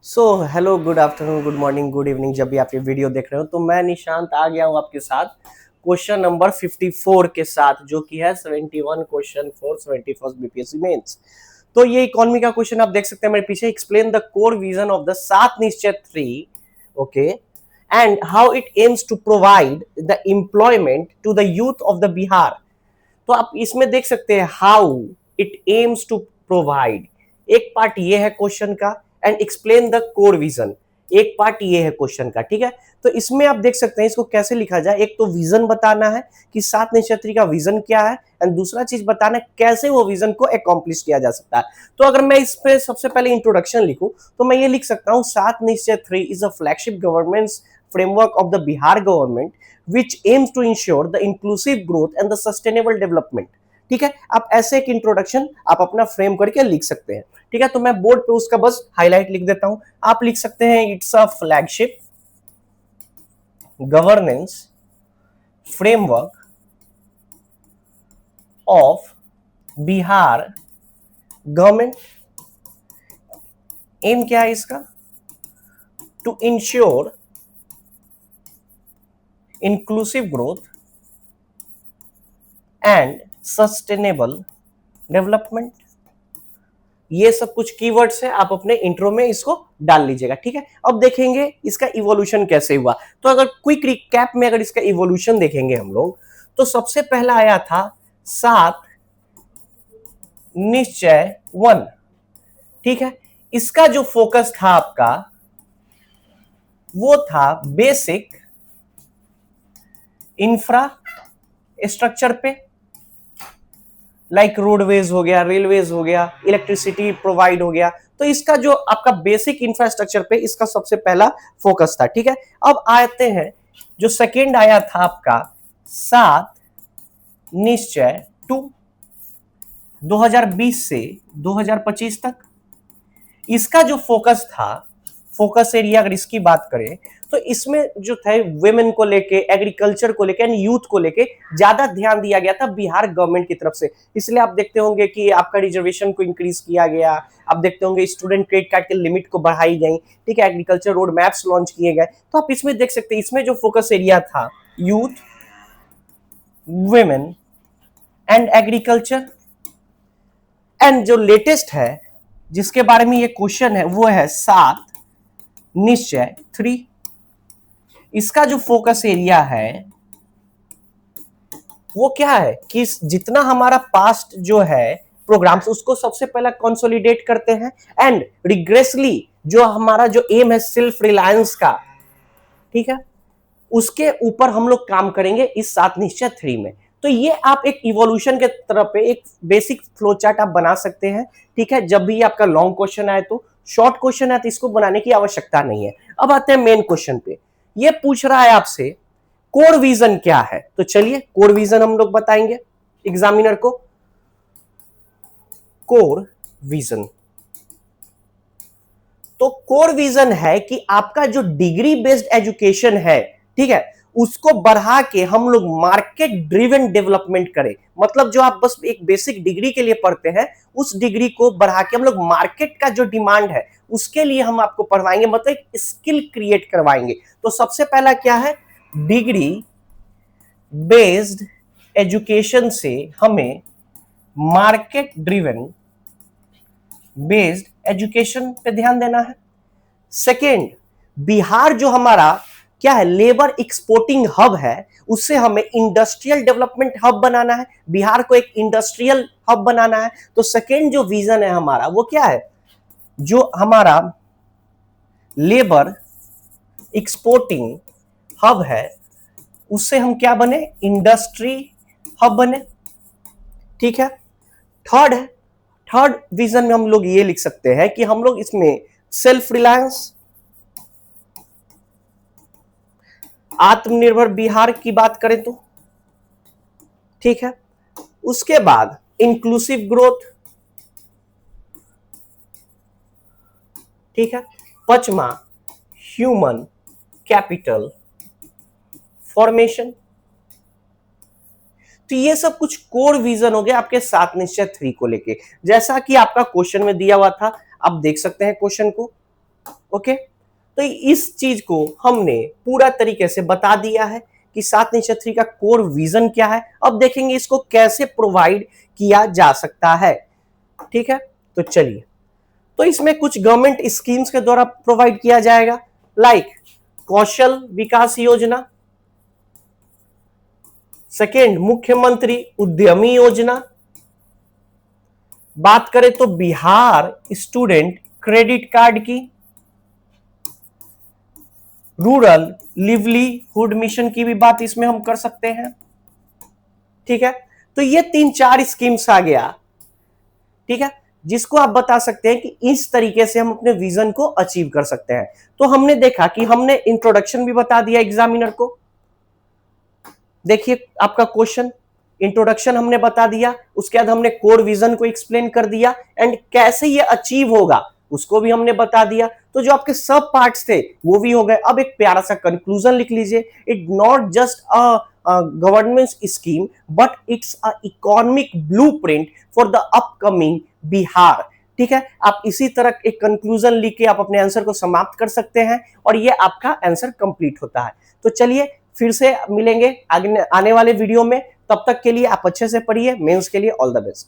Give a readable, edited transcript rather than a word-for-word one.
So hello, good afternoon, good morning, good evening, जब भी आप ये वीडियो देख रहे हो तो मैं निशांत आ गया हूँ आपके साथ क्वेश्चन नंबर 54 के साथ, जो कि है 71 question for 71st BPSC mains. तो ये इकोनॉमी का क्वेश्चन आप देख सकते हैं मेरे पीछे। Explain the core vision of the Saat Nishchay 3, okay, and how it aims to provide the employment to the youth of the Bihar. तो आप इसमें देख सकते हैं how it aims to provide, एक पार्ट ये है क्वेश्चन का, and explain the core vision, एक पार्ट ये है क्वेश्चन का। ठीक है, तो इसमें आप देख सकते हैं इसको कैसे लिखा जाए। एक तो विजन बताना है कि सात निश्चय का विजन क्या है, एंड दूसरा चीज बताना है कैसे वो विजन को अकॉम्प्लिश किया जा सकता है। तो अगर मैं इस पे सबसे पहले इंट्रोडक्शन लिखूं तो मैं ये लिख सकता हूं, सात Nishchay 3 is a flagship government framework of the Bihar government which aims to ensure the inclusive growth and the sustainable development। ठीक है, आप ऐसे एक इंट्रोडक्शन आप अपना फ्रेम करके लिख सकते हैं। ठीक है, तो मैं बोर्ड पे उसका बस हाईलाइट लिख देता हूं। आप लिख सकते हैं it's a flagship governance framework of Bihar government. Aim क्या है इसका? To ensure inclusive growth and sustainable development. ये सब कुछ कीवर्ड्स है, आप अपने इंट्रो में इसको डाल लीजिएगा। ठीक है, अब देखेंगे इसका इवोल्यूशन कैसे हुआ। तो अगर क्विक रिकैप में अगर इसका इवोल्यूशन देखेंगे हम लोग, तो सबसे पहला आया था सात निश्चय 1। ठीक है, इसका जो फोकस था आपका वो था बेसिक इंफ्रास्ट्रक्चर पे, लाइक रोडवेज हो गया, रेलवेज हो गया, इलेक्ट्रिसिटी प्रोवाइड हो गया। तो इसका जो आपका बेसिक इंफ्रास्ट्रक्चर पे इसका सबसे पहला फोकस था। ठीक है, अब आते हैं जो सेकेंड आया था आपका सात निश्चय 2, 2020 से 2025 तक। इसका जो फोकस था, फोकस एरिया अगर इसकी बात करें तो इसमें जो थे वुमेन को लेके, एग्रीकल्चर को लेके, यूथ को लेके ज्यादा ध्यान दिया गया था बिहार गवर्नमेंट की तरफ से। इसलिए आप देखते होंगे कि आपका रिजर्वेशन को इंक्रीज किया गया, आप देखते होंगे स्टूडेंट क्रेडिट कार्ड के लिमिट को बढ़ाई गई। ठीक है, एग्रीकल्चर रोड मैप्स लॉन्च किए गए। तो आप इसमें देख सकते हैं इसमें जो फोकस एरिया था youth, women and agriculture. And जो लेटेस्ट है जिसके बारे में ये क्वेश्चन है वो है सात निश्चय 3। इसका जो फोकस एरिया है वो क्या है कि जितना हमारा पास्ट जो है प्रोग्राम्स उसको सबसे पहले कंसोलिडेट करते हैं, एंड रिग्रेसली जो हमारा जो एम है सेल्फ रिलायंस का, ठीक है, उसके ऊपर हम लोग काम करेंगे इस सात निश्चय 3 में। तो ये आप एक इवोल्यूशन के तरफ पे एक बेसिक फ्लो चार्ट आप बना सकते हैं। ठीक है, जब भी आपका लॉन्ग क्वेश्चन आए तो, शॉर्ट क्वेश्चन है तो इसको बनाने की आवश्यकता नहीं है। अब आते हैं मेन क्वेश्चन पे। ये पूछ रहा है आपसे कोर विजन क्या है, तो चलिए कोर विजन हम लोग बताएंगे एग्जामिनर को। कोर विजन, तो कोर विजन है कि आपका जो डिग्री बेस्ड एजुकेशन है, ठीक है, उसको बढ़ा के हम लोग मार्केट ड्रिवन डेवलपमेंट करें। मतलब जो आप बस एक बेसिक डिग्री के लिए पढ़ते हैं उस डिग्री को बढ़ा के हम लोग मार्केट का जो डिमांड है उसके लिए हम आपको पढ़वाएंगे, मतलब एक स्किल क्रिएट करवाएंगे। तो सबसे पहला क्या है, डिग्री बेस्ड एजुकेशन से हमें मार्केट ड्रिवन बेस्ड एजुकेशन पे ध्यान देना है। सेकेंड, बिहार जो हमारा क्या है लेबर एक्सपोर्टिंग हब है, उससे हमें इंडस्ट्रियल डेवलपमेंट हब बनाना है, बिहार को एक इंडस्ट्रियल हब बनाना है। तो सेकेंड जो विजन है हमारा वो क्या है, जो हमारा लेबर एक्सपोर्टिंग हब है उससे हम क्या बने, इंडस्ट्री हब बने। ठीक है, थर्ड है, थर्ड विजन में हम लोग ये लिख सकते हैं कि हम लोग इसमें सेल्फ रिलायंस, आत्मनिर्भर बिहार की बात करें तो, ठीक है, उसके बाद इंक्लूसिव ग्रोथ, ठीक है, पचमा ह्यूमन कैपिटल फॉर्मेशन। तो ये सब कुछ कोर विजन हो गया आपके सात निश्चय 3 को लेके, जैसा कि आपका क्वेश्चन में दिया हुआ था। आप देख सकते हैं क्वेश्चन को, ओके, तो इस चीज को हमने पूरा तरीके से बता दिया है कि 7 नक्षत्री का कोर विजन क्या है। अब देखेंगे इसको कैसे प्रोवाइड किया जा सकता है। ठीक है, तो चलिए, तो इसमें कुछ गवर्नमेंट स्कीम्स के द्वारा प्रोवाइड किया जाएगा, लाइक कौशल विकास योजना, सेकेंड मुख्यमंत्री उद्यमी योजना, बात करें तो बिहार स्टूडेंट क्रेडिट कार्ड की, रूरल लिवलीहुड मिशन की भी बात इसमें हम कर सकते हैं। ठीक है, तो ये 3-4 स्कीम्स आ गया। ठीक है, जिसको आप बता सकते हैं कि इस तरीके से हम अपने विजन को अचीव कर सकते हैं। तो हमने देखा कि हमने इंट्रोडक्शन भी बता दिया एग्जामिनर को। देखिए आपका क्वेश्चन, इंट्रोडक्शन हमने बता दिया, उसके बाद हमने कोर विजन को एक्सप्लेन कर दिया, एंड कैसे ये अचीव होगा उसको भी हमने बता दिया। तो जो आपके सब पार्ट्स थे वो भी हो गए। अब एक प्यारा सा कंक्लूजन लिख लीजिए, it not just a government scheme but it's a economic blueprint for the upcoming Bihar. ठीक है, आप इसी तरह एक कंक्लूजन लिख के आप अपने आंसर को समाप्त कर सकते हैं और ये आपका आंसर कंप्लीट होता है। तो चलिए फिर से मिलेंगे आगे आने वाले वीडियो में, तब तक के लिए आप अच्छे से पढ़िए। मेंस के लिए ऑल द बेस्ट।